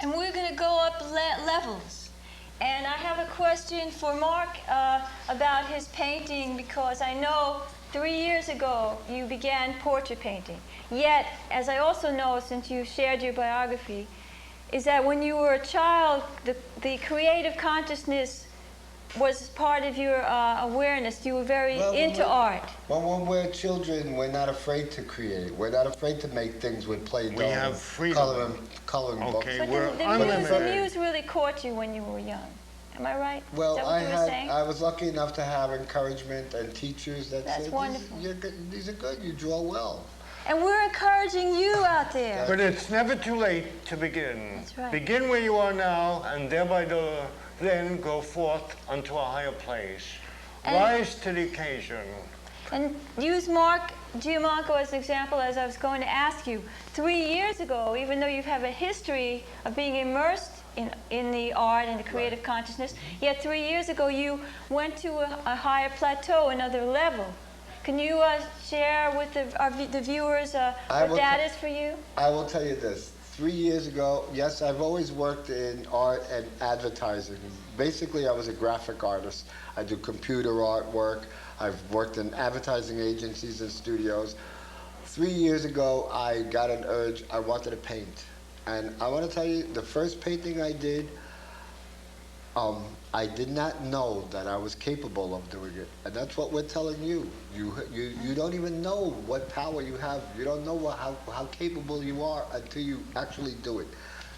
And we're going to go up levels. And I have a question for Mark about his painting, because I know 3 years ago you began portrait painting. Yet, as I also know, since you shared your biography, is that when you were a child, the creative consciousness was part of your awareness. You were very into art. Well, when we're children, we're not afraid to create. We're not afraid to make things with Play-Doh. We have freedom. Coloring books. Okay, But we're the unlimited. muse really caught you when you were young. Am I right? Well, Is that what you were saying? I was lucky enough to have encouragement and teachers that That's said, wonderful. You're good, these are good, you draw well. And we're encouraging you out there. But it's never too late to begin. That's right. Begin where you are now, and thereby then go forth unto a higher place. And- Rise to the occasion. And use Mark Giamanco as an example, as I was going to ask you. 3 years ago, even though you have a history of being immersed in the art and the creative consciousness, yet 3 years ago you went to a higher plateau, another level. Can you share with the viewers what that is for you? I will tell you this. 3 years ago, yes, I've always worked in art and advertising. Basically, I was a graphic artist. I do computer artwork. I've worked in advertising agencies and studios. 3 years ago, I got an urge. I wanted to paint. And I want to tell you, the first painting I did, I did not know that I was capable of doing it. And that's what we're telling you. You don't even know what power you have. You don't know how capable you are until you actually do it.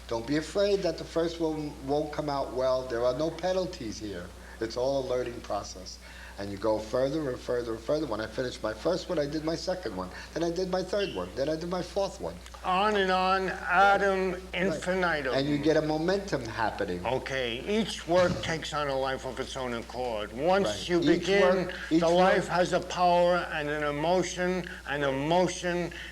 Don't be afraid that the first one won't come out well. There are no penalties here. It's all a learning process. And you go further and further and further. When I finished my first one, I did my second one. Then I did my third one. Then I did my fourth one. On and on, Adam infinitum. And you get a momentum happening. Okay, each work takes on a life of its own accord. Once Right. you Each begin, work- each the life work- has a power and an emotion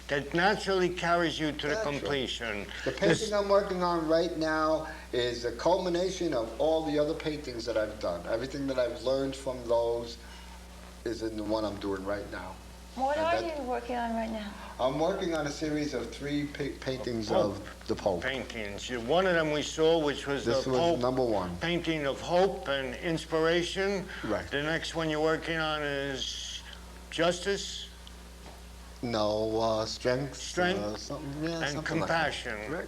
that naturally carries you to the That's right. completion. The painting I'm working on right now is a culmination of all the other paintings that I've done. Everything that I've learned from those is in the one I'm doing right now. What And are that- you working on right now? I'm working on a series of 3 paintings of the Pope. Paintings. One of them we saw, which was This the was Pope number 1. painting of hope and inspiration. Right. The next one you're working on is justice No, strength. Strength something, yeah, and something compassion. Like that. Right.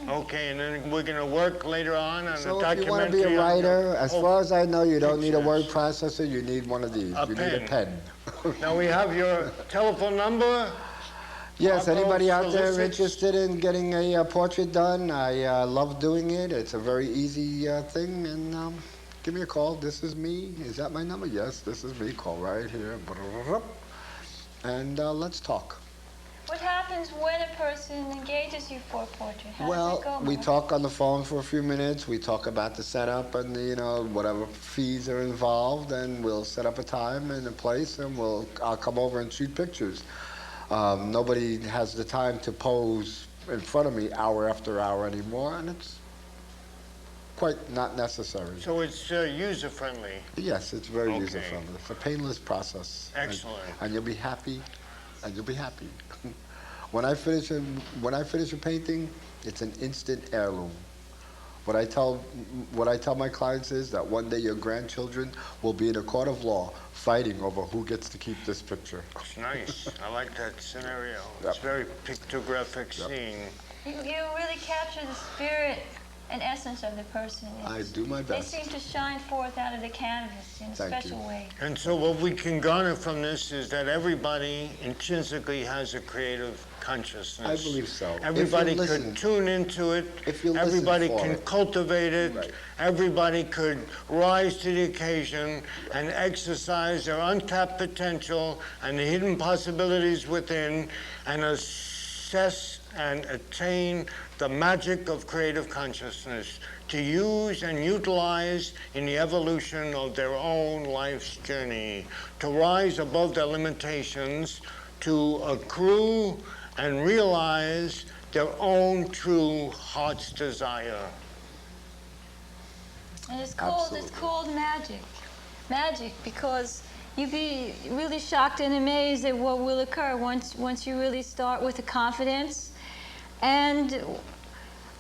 Okay, and then we're going to work later on a So if documentary. you want to be a on writer, the as hope far as I know, you don't need a word pictures. processor. You need one of these. A You need a pen. Now we have your telephone number. Yes, Marco anybody out there solicits- interested in getting a portrait done, I love doing it. It's a very easy thing, and give me a call. This is me. Is that my number? Yes, this is me. Call right here. And let's talk. What happens when a person engages you for a portrait? How does Well, that go, we Mark? talk on the phone for a few minutes. We talk about the setup and whatever fees are involved, and we'll set up a time and a place, and I'll come over and shoot pictures. Nobody has the time to pose in front of me hour after hour anymore, and it's quite not necessary. So it's user-friendly. Yes, it's very Okay. user-friendly. It's a painless process. Excellent. And you'll be happy, and you'll be happy. When I finish a painting, it's an instant heirloom. What I tell my clients is that one day your grandchildren will be in a court of law fighting over who gets to keep this picture. It's nice. I like that scenario. Yep. It's very pictographic Yep. scene. You really capture the spirit and essence of the person. I do my best. They seem to shine forth out of the canvas in a Thank special you. way. And so what we can garner from this is that everybody intrinsically has a creative consciousness. I believe so. If you Everybody listen- could tune into it. If you listen Everybody for can it. cultivate it. Right. Everybody could rise to the occasion and exercise their untapped potential and the hidden possibilities within and assess and attain the magic of creative consciousness to use and utilize in the evolution of their own life's journey, to rise above their limitations, to accrue and realize their own true heart's desire. And it's Absolutely. called magic. Magic, because you'd be really shocked and amazed at what will occur once you really start with the confidence. And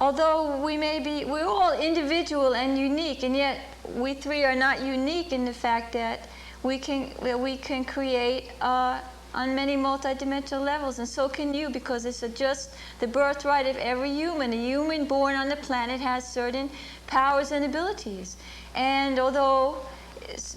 although we're all individual and unique, and yet we three are not unique in the fact that we can create on many multidimensional levels, and so can you, because it's just the birthright of every human. A human born on the planet has certain powers and abilities, and although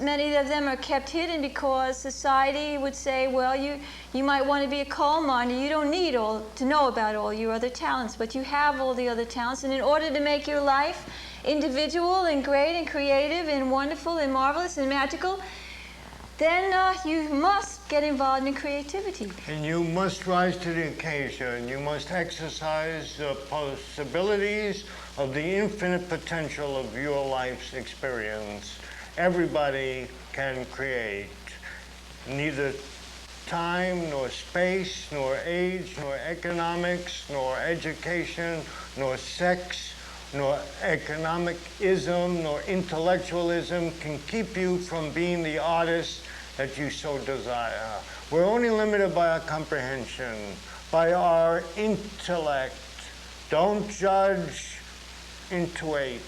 many of them are kept hidden because society would say, well, you might want to be a coal miner. You don't need to know about all your other talents, but you have all the other talents, and in order to make your life individual and great and creative and wonderful and marvelous and magical, then you must get involved in creativity. And you must rise to the occasion. You must exercise the possibilities of the infinite potential of your life's experience. Everybody can create. Neither time, nor space, nor age, nor economics, nor education, nor sex, nor economicism, nor intellectualism can keep you from being the artist that you so desire. We're only limited by our comprehension, by our intellect. Don't judge, intuit.